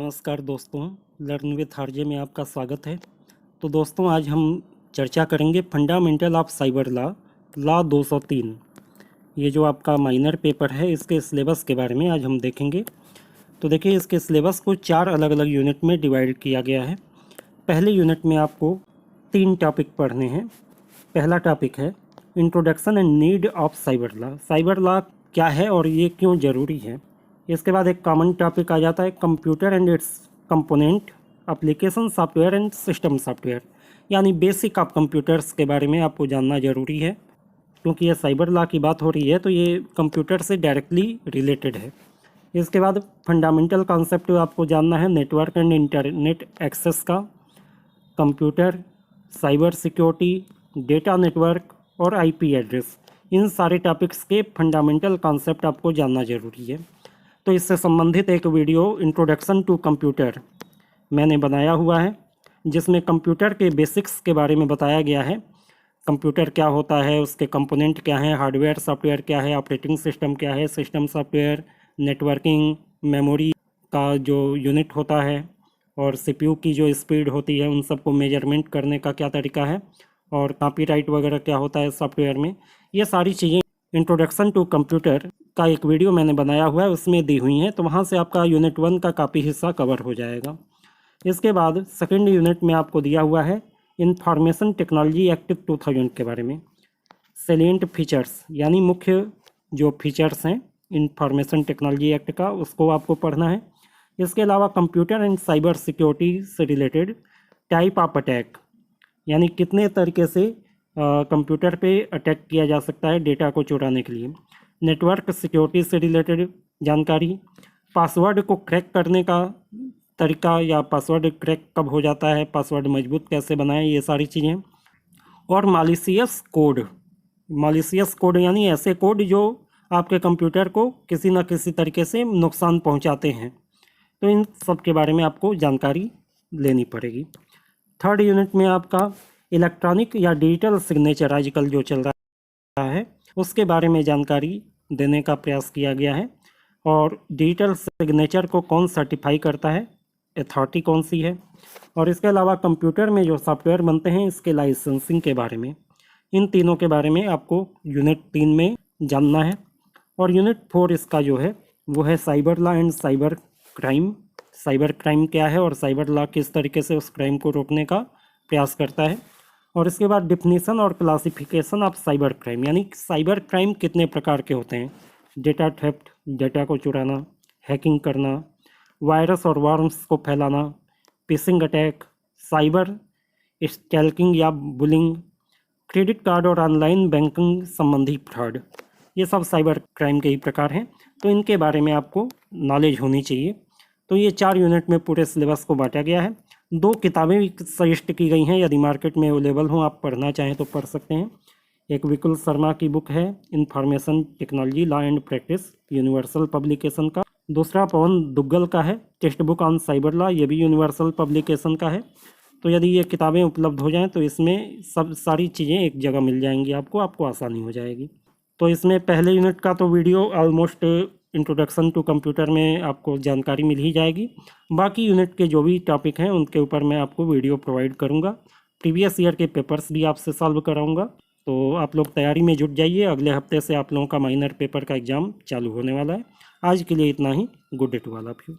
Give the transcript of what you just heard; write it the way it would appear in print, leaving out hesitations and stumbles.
नमस्कार दोस्तों, learn with RJ में आपका स्वागत है। तो दोस्तों, आज हम चर्चा करेंगे fundamental of cyber law, law 203। ये जो आपका माइनर पेपर है, इसके सिलेबस के बारे में आज हम देखेंगे। तो देखिए, इसके सिलेबस को 4 अलग अलग यूनिट में डिवाइड किया गया है। पहले यूनिट में आपको 3 टॉपिक पढ़ने हैं। पहला टॉपिक है introduction and need of cyber law. Cyber law क्या है और ये क्यों ज़रूरी है। इसके बाद एक कॉमन टॉपिक आ जाता है computer and it's component, application software and system software, यानी बेसिक ऑफ कंप्यूटर्स के बारे में आपको जानना ज़रूरी है, क्योंकि ये साइबर लॉ की बात हो रही है तो ये कंप्यूटर से डायरेक्टली रिलेटेड है। इसके बाद फंडामेंटल कॉन्सेप्ट आपको जानना है नेटवर्क एंड इंटरनेट एक्सेस का, computer, cyber security, data network और आईपी एड्रेस। इन सारे टॉपिक्स के फंडामेंटल कॉन्सेप्ट आपको जानना ज़रूरी है। तो इससे संबंधित एक वीडियो इंट्रोडक्शन टू कंप्यूटर मैंने बनाया हुआ है, जिसमें कंप्यूटर के बेसिक्स के बारे में बताया गया है। कंप्यूटर क्या होता है, उसके कंपोनेंट क्या हैं, हार्डवेयर सॉफ्टवेयर क्या है, ऑपरेटिंग सिस्टम क्या है, सिस्टम सॉफ्टवेयर, नेटवर्किंग, मेमोरी का जो यूनिट होता है और सीपीयू की जो स्पीड होती है, उन सबको मेजरमेंट करने का क्या तरीका है, और कॉपीराइट वगैरह क्या होता है सॉफ्टवेयर में। ये सारी चीज़ें इंट्रोडक्शन टू कंप्यूटर का एक वीडियो मैंने बनाया हुआ है, उसमें दी हुई हैं, तो वहाँ से आपका यूनिट 1 का काफ़ी हिस्सा कवर हो जाएगा। इसके बाद सेकेंड यूनिट में आपको दिया हुआ है इंफॉर्मेशन टेक्नोलॉजी एक्ट 2000 के बारे में, सेलिएंट फीचर्स, यानी मुख्य जो फीचर्स हैं इंफॉर्मेशन टेक्नोलॉजी एक्ट का, उसको आपको पढ़ना है। इसके अलावा कंप्यूटर एंड साइबर सिक्योरिटी से रिलेटेड टाइप ऑफ अटैक, यानी कितने तरीके से कंप्यूटर पे अटैक किया जा सकता है डेटा को चुराने के लिए, नेटवर्क सिक्योरिटी से रिलेटेड जानकारी, पासवर्ड को क्रैक करने का तरीका या पासवर्ड क्रैक कब हो जाता है, पासवर्ड मजबूत कैसे बनाएं, ये सारी चीज़ें, और मालिशियस कोड। मालिशियस कोड यानी ऐसे कोड जो आपके कंप्यूटर को किसी न किसी तरीके से नुकसान पहुंचाते हैं। तो इन सब के बारे में आपको जानकारी लेनी पड़ेगी। थर्ड यूनिट में आपका इलेक्ट्रॉनिक या डिजिटल सिग्नेचर आजकल जो चल रहा है, उसके बारे में जानकारी देने का प्रयास किया गया है, और डिजिटल सिग्नेचर को कौन सर्टिफाई करता है, अथॉरिटी कौन सी है, और इसके अलावा कंप्यूटर में जो सॉफ्टवेयर बनते हैं इसके लाइसेंसिंग के बारे में। इन तीनों के बारे में आपको यूनिट 3 में जानना है। और यूनिट 4 इसका जो है वो है cyber law and cyber crime. Cyber crime क्या है और साइबर लॉ किस तरीके से उस क्राइम को रोकने का प्रयास करता है। और इसके बाद डिफिनीसन और क्लासिफिकेशन ऑफ साइबर क्राइम, यानी साइबर क्राइम कितने प्रकार के होते हैं, डेटा थेफ्ट, डेटा को चुराना, हैकिंग करना, वायरस और वर्म्स को फैलाना, फिशिंग अटैक, साइबर स्टैल्किंग या बुलिंग, क्रेडिट कार्ड और ऑनलाइन बैंकिंग संबंधी फ्रॉड, ये सब साइबर क्राइम के ही प्रकार हैं। तो इनके बारे में आपको नॉलेज होनी चाहिए। तो ये 4 यूनिट में पूरे सिलेबस को बांटा गया है। 2 किताबें भी सजेस्ट की गई हैं, यदि मार्केट में अवेलेबल हों, आप पढ़ना चाहें तो पढ़ सकते हैं। एक विपुल शर्मा की बुक है information technology law and practice, universal publication का। दूसरा पवन दुग्गल का है text book on cyber law, ये भी यूनिवर्सल पब्लिकेशन का है। तो यदि ये किताबें उपलब्ध हो जाएं तो इसमें सब सारी चीज़ें एक जगह मिल जाएंगी, आपको आसानी हो जाएगी। तो इसमें पहले यूनिट का तो video almost introduction to computer में आपको जानकारी मिल ही जाएगी। बाकी यूनिट के जो भी टॉपिक हैं उनके ऊपर मैं आपको वीडियो प्रोवाइड करूंगा। प्रीवियस ईयर के पेपर्स भी आपसे सॉल्व कराऊंगा। तो आप लोग तैयारी में जुट जाइए, अगले हफ्ते से आप लोगों का माइनर पेपर का एग्ज़ाम चालू होने वाला है। आज के लिए इतना ही। Good day to all of you.